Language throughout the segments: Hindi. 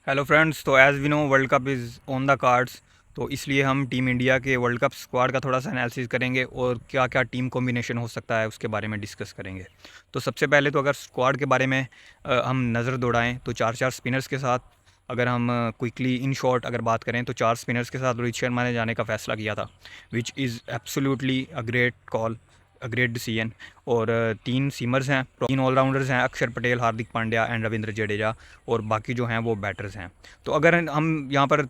हेलो फ्रेंड्स, तो as we know world cup is on the cards. तो इसलिए हम टीम इंडिया के वर्ल्ड कप स्क्वाड का थोड़ा सा एनालिसिस करेंगे और क्या क्या टीम कॉम्बिनेशन हो सकता है उसके बारे में डिस्कस करेंगे। तो सबसे पहले तो अगर स्क्वाड के बारे में हम नज़र दौड़ाएं तो चार चार स्पिनर्स के साथ अगर हम क्विकली इन शॉर्ट अगर बात करें तो चार स्पिनर्स के साथ रोहित शर्मा ने जाने का फ़ैसला किया था, which is absolutely a great call, a great decision. और तीन सीमर्स हैं, तीन ऑलराउंडर्स हैं, अक्षर पटेल, हार्दिक पांड्या एंड रविंद्र जडेजा, और बाकी जो हैं वो बैटर्स हैं। तो अगर हम यहाँ पर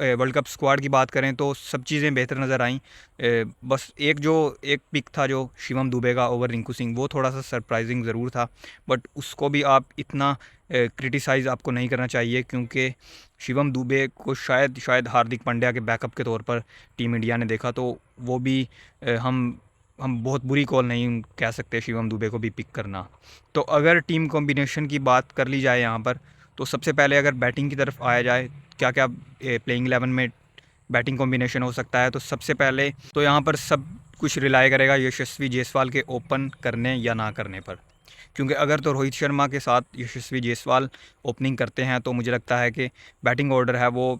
वर्ल्ड कप स्क्वाड की बात करें तो सब चीज़ें बेहतर नज़र आईं। बस एक पिक था जो शिवम दुबे का ओवर रिंकू सिंह, वो थोड़ा सा सरप्राइजिंग ज़रूर था, बट उसको भी आप इतना क्रिटिसाइज़ आपको नहीं करना चाहिए, क्योंकि शिवम दुबे को शायद शायद हार्दिक पांड्या के बैकअप के तौर पर टीम इंडिया ने देखा, तो वो भी हम बहुत बुरी कॉल नहीं कह सकते शिवम दुबे को भी पिक करना। तो अगर टीम कॉम्बिनेशन की बात कर ली जाए यहाँ पर, तो सबसे पहले अगर बैटिंग की तरफ आया जाए, क्या क्या प्लेइंग 11 में बैटिंग कॉम्बिनेशन हो सकता है, तो सबसे पहले तो यहाँ पर सब कुछ रिलाय करेगा यशस्वी जायसवाल के ओपन करने या ना करने पर। क्योंकि अगर तो रोहित शर्मा के साथ यशस्वी जायसवाल ओपनिंग करते हैं तो मुझे लगता है कि बैटिंग ऑर्डर है वो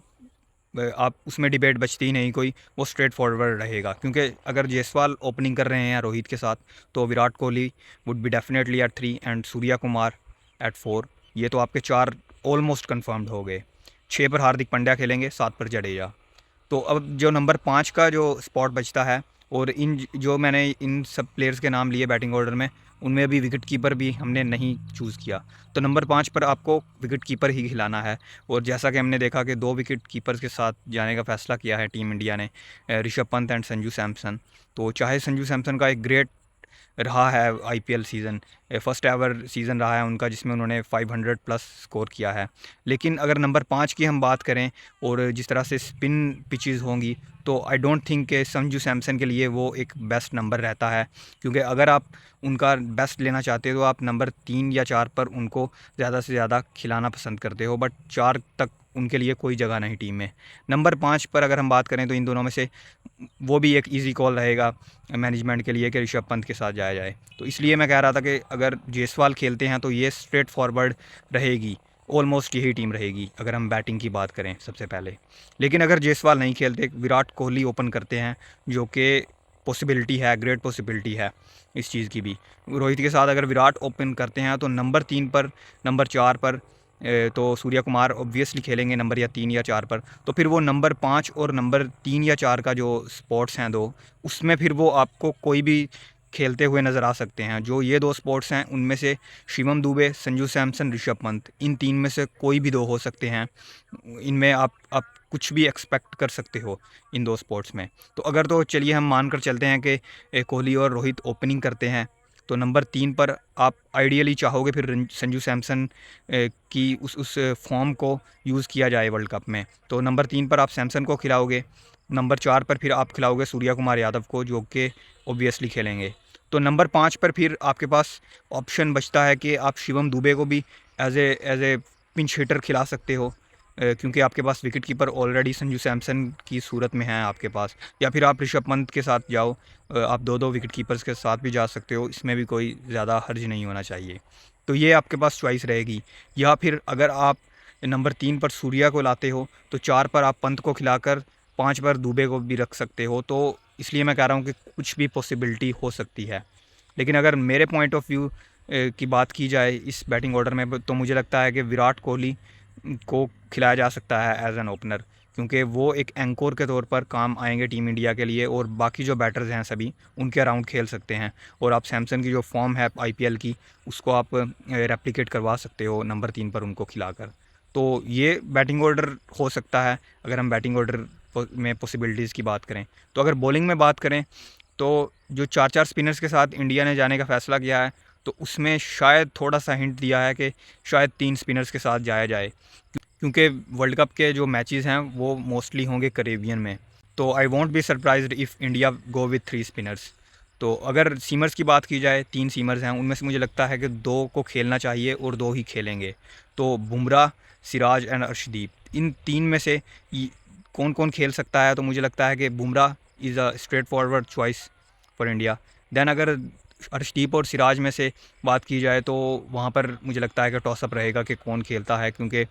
आप उसमें डिबेट बचती ही नहीं कोई, वो स्ट्रेट फॉरवर्ड रहेगा। क्योंकि अगर जायसवाल ओपनिंग कर रहे हैं रोहित के साथ तो Virat Kohli would be definitely at 3 and Surya Kumar at 4। ये तो आपके चार ऑलमोस्ट कन्फर्म्ड हो गए। 6 पर हार्दिक पांड्या खेलेंगे, 7 पर जडेजा। तो अब जो नंबर 5 का जो स्पॉट बचता है, और इन जो मैंने इन सब प्लेयर्स के नाम लिए बैटिंग ऑर्डर में, उनमें अभी विकेट कीपर भी हमने नहीं चूज़ किया। तो नंबर 5 पर आपको विकेट कीपर ही खिलाना है। और जैसा कि हमने देखा कि 2 विकेट कीपर्स के साथ जाने का फ़ैसला किया है टीम इंडिया ने, ऋषभ पंत एंड संजू सैमसन। तो चाहे संजू सैमसन का एक ग्रेट रहा है IPL season, first ever season रहा है उनका जिसमें उन्होंने 500 प्लस स्कोर किया है। लेकिन अगर नंबर 5 की हम बात करें और जिस तरह से स्पिन पिचेस होंगी, तो आई डोंट थिंक कि संजू सैमसन के लिए वो एक बेस्ट नंबर रहता है। क्योंकि अगर आप उनका बेस्ट लेना चाहते हो तो आप नंबर 3 या 4 पर उनको ज़्यादा से ज़्यादा खिलाना पसंद करते हो, बट 4 तक उनके लिए कोई जगह नहीं टीम में। नंबर 5 पर अगर हम बात करें तो इन दोनों में से वो भी एक इजी कॉल रहेगा मैनेजमेंट के लिए कि ऋषभ पंत के साथ जाया जाए। तो इसलिए मैं कह रहा था कि अगर जायसवाल खेलते हैं तो ये स्ट्रेट फॉरवर्ड रहेगी, ऑलमोस्ट यही टीम रहेगी अगर हम बैटिंग की बात करें सबसे पहले। लेकिन अगर जायसवाल नहीं खेलते, विराट कोहली ओपन करते हैं, जो कि पॉसिबिलिटी है, ग्रेट पॉसिबिलिटी है इस चीज़ की भी। रोहित के साथ अगर विराट ओपन करते हैं तो नंबर 3 पर, नंबर 4 पर तो सूर्या कुमार ऑब्वियसली खेलेंगे नंबर या 3 या 4 पर। तो फिर वो नंबर 5 और नंबर 3 या 4 का जो स्पॉट्स हैं दो, उसमें फिर वो आपको कोई भी खेलते हुए नज़र आ सकते हैं। जो ये दो स्पॉट्स हैं उनमें से शिवम दुबे, संजू सैमसन, ऋषभ पंत, इन तीन में से कोई भी दो हो सकते हैं। इनमें आप कुछ भी एक्सपेक्ट कर सकते हो इन दो स्पॉट्स में। तो अगर तो चलिए हम मान कर चलते हैं कि कोहली और रोहित ओपनिंग करते हैं, तो नंबर 3 पर आप आइडियली चाहोगे फिर संजू सैमसन की उस फॉर्म को यूज़ किया जाए वर्ल्ड कप में। तो नंबर 3 पर आप सैमसन को खिलाओगे, नंबर 4 पर फिर आप खिलाओगे सूर्या कुमार यादव को, जो कि ऑब्वियसली खेलेंगे। तो नंबर 5 पर फिर आपके पास ऑप्शन बचता है कि आप शिवम दुबे को भी एज ए पिंच हिटर खिला सकते हो, क्योंकि आपके पास wicket keeper already Sanju Samson की सूरत में है आपके पास। या फिर आप ऋषभ पंत के साथ जाओ, आप दो दो विकेट कीपर्स के साथ भी जा सकते हो, इसमें भी कोई ज़्यादा हर्ज नहीं होना चाहिए। तो ये आपके पास चॉइस रहेगी। या फिर अगर आप नंबर 3 पर सूर्या को लाते हो तो 4 पर आप पंत को खिलाकर 5 पर दुबे को भी रख सकते हो। तो इसलिए मैं कह रहा हूँ कि कुछ भी पॉसिबिलिटी हो सकती है। लेकिन अगर मेरे पॉइंट ऑफ व्यू की बात की जाए इस बैटिंग ऑर्डर में, तो मुझे लगता है कि विराट कोहली को खिलाया जा सकता है एज एन ओपनर, क्योंकि वो एक एंकोर के तौर पर काम आएंगे टीम इंडिया के लिए, और बाकी जो बैटर्स हैं सभी उनके अराउंड खेल सकते हैं। और आप सैमसन की जो फॉर्म है आईपीएल की, उसको आप रेप्लिकेट करवा सकते हो नंबर 3 पर उनको खिलाकर। तो ये बैटिंग ऑर्डर हो सकता है अगर हम बैटिंग ऑर्डर में पॉसिबिलिटीज़ की बात करें। तो अगर बॉलिंग में बात करें, तो जो चार चार स्पिनर्स के साथ इंडिया ने जाने का फ़ैसला किया है, तो उसमें शायद थोड़ा सा हिंट दिया है कि शायद 3 स्पिनर्स के साथ जाया जाए, क्योंकि वर्ल्ड कप के जो मैचेस हैं वो मोस्टली होंगे करेबियन में। तो I want be surprised if India go with 3 spinners. तो अगर सीमर्स की बात की जाए, 3 सीमर्स हैं, उनमें से मुझे लगता है कि 2 को खेलना चाहिए और 2 ही खेलेंगे। तो बुमराह, सिराज एंड अर्शदीप, इन 3 में से कौन कौन खेल सकता है, तो मुझे लगता है कि Bumrah is a straightforward choice for India. Then अगर अर्शदीप और सिराज में से बात की जाए तो वहाँ पर मुझे लगता है कि टॉसअप रहेगा कि कौन खेलता है, क्योंकि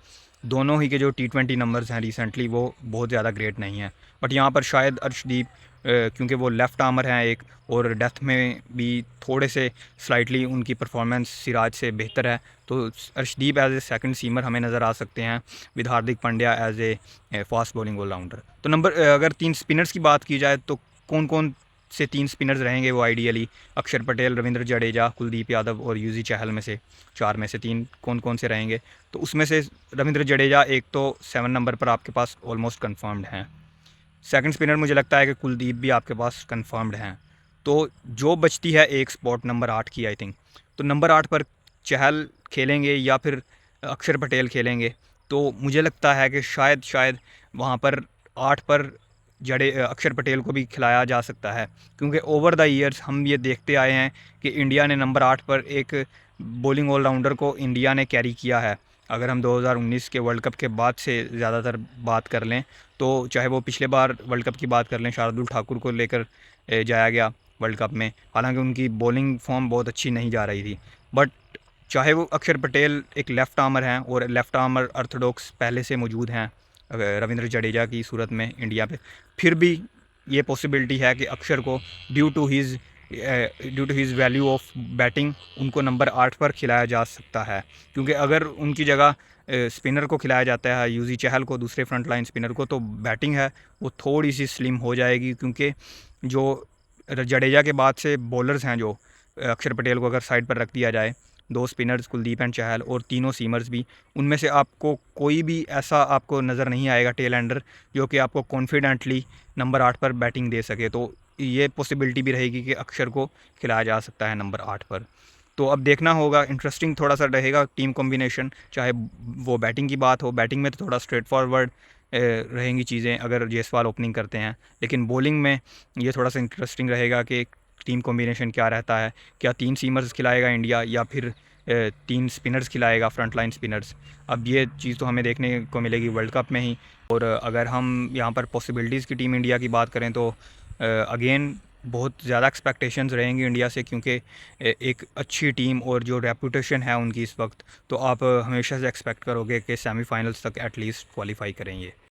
दोनों ही के जो T20 नंबर्स हैं रिसेंटली वो बहुत ज़्यादा ग्रेट नहीं हैं। बट यहाँ पर शायद अर्शदीप, क्योंकि वो लेफ़्ट आर्मर हैं एक, और डेथ में भी थोड़े से स्लाइटली उनकी परफॉर्मेंस सिराज से बेहतर है, तो Arshdeep as a second seamer हमें नज़र आ सकते हैं with Hardik Pandya as a fast bowling allrounder. तो अगर 3 स्पिनर्स की बात की जाए तो कौन कौन से 3 स्पिनर्स रहेंगे वो आइडियली अक्षर पटेल, रविंद्र जडेजा, कुलदीप यादव और यूजी चहल में से 4 में से 3 कौन कौन से रहेंगे? तो उसमें से रविंद्र जडेजा एक तो 7 नंबर पर आपके पास ऑलमोस्ट कन्फर्म्ड हैं। सेकंड स्पिनर मुझे लगता है कि कुलदीप भी आपके पास कन्फर्म्ड हैं। तो जो बचती है एक स्पॉट नंबर 8 की आई थिंक, तो नंबर 8 पर चहल खेलेंगे या फिर अक्षर पटेल खेलेंगे। तो मुझे लगता है कि शायद वहाँ पर 8 पर अक्षर पटेल को भी खिलाया जा सकता है, क्योंकि ओवर द ईयर्स हम ये देखते आए हैं कि इंडिया ने नंबर 8 पर एक बॉलिंग ऑलराउंडर को इंडिया ने कैरी किया है। अगर हम 2019 के वर्ल्ड कप के बाद से ज़्यादातर बात कर लें, तो चाहे वो पिछले बार वर्ल्ड कप की बात कर लें, शार्दुल ठाकुर को लेकर जाया गया वर्ल्ड कप में, हालांकि उनकी बॉलिंग फॉर्म बहुत अच्छी नहीं जा रही थी। बट चाहे वो अक्षर पटेल एक लेफ़्ट आर्मर हैं और लेफ़्ट आर्मर ऑर्थोडॉक्स पहले से मौजूद हैं रविंद्र जडेजा की सूरत में इंडिया पे, फिर भी ये पॉसिबिलिटी है कि अक्षर को due to his value of batting उनको नंबर 8 पर खिलाया जा सकता है। क्योंकि अगर उनकी जगह स्पिनर को खिलाया जाता है, यूजी चहल को, दूसरे फ्रंट लाइन स्पिनर को, तो बैटिंग है वो थोड़ी सी स्लिम हो जाएगी, क्योंकि जो जडेजा के बाद से बॉलर्स हैं, जो अक्षर पटेल को अगर साइड पर रख दिया जाए, 2 स्पिनर्स कुलदीप एंड चहल और तीनों सीमर्स भी, उनमें से आपको कोई भी ऐसा आपको नज़र नहीं आएगा टेल एंडर जो कि आपको कॉन्फिडेंटली नंबर 8 पर बैटिंग दे सके। तो ये पॉसिबिलिटी भी रहेगी कि अक्षर को खिलाया जा सकता है नंबर 8 पर। तो अब देखना होगा, इंटरेस्टिंग थोड़ा सा रहेगा टीम कॉम्बिनेशन, चाहे वो बैटिंग की बात हो। बैटिंग में तो थोड़ा स्ट्रेट फॉरवर्ड रहेंगी चीज़ें अगर जायसवाल ओपनिंग करते हैं, लेकिन बॉलिंग में ये थोड़ा सा इंटरेस्टिंग रहेगा कि टीम कॉम्बिनेशन क्या रहता है। क्या 3 सीमर्स खिलाएगा इंडिया या फिर 3 स्पिनर्स खिलाएगा, फ्रंट लाइन स्पिनर्स? अब ये चीज़ तो हमें देखने को मिलेगी वर्ल्ड कप में ही। और अगर हम यहाँ पर पॉसिबिलिटीज़ की टीम इंडिया की बात करें तो अगेन बहुत ज़्यादा एक्सपेक्टेशंस रहेंगी इंडिया से, क्योंकि एक अच्छी टीम और जो रेपुटेशन है उनकी इस वक्त, तो आप हमेशा से एक्सपेक्ट करोगे कि सेमीफाइनल्स तक एटलीस्ट क्वालिफाई करेंगे।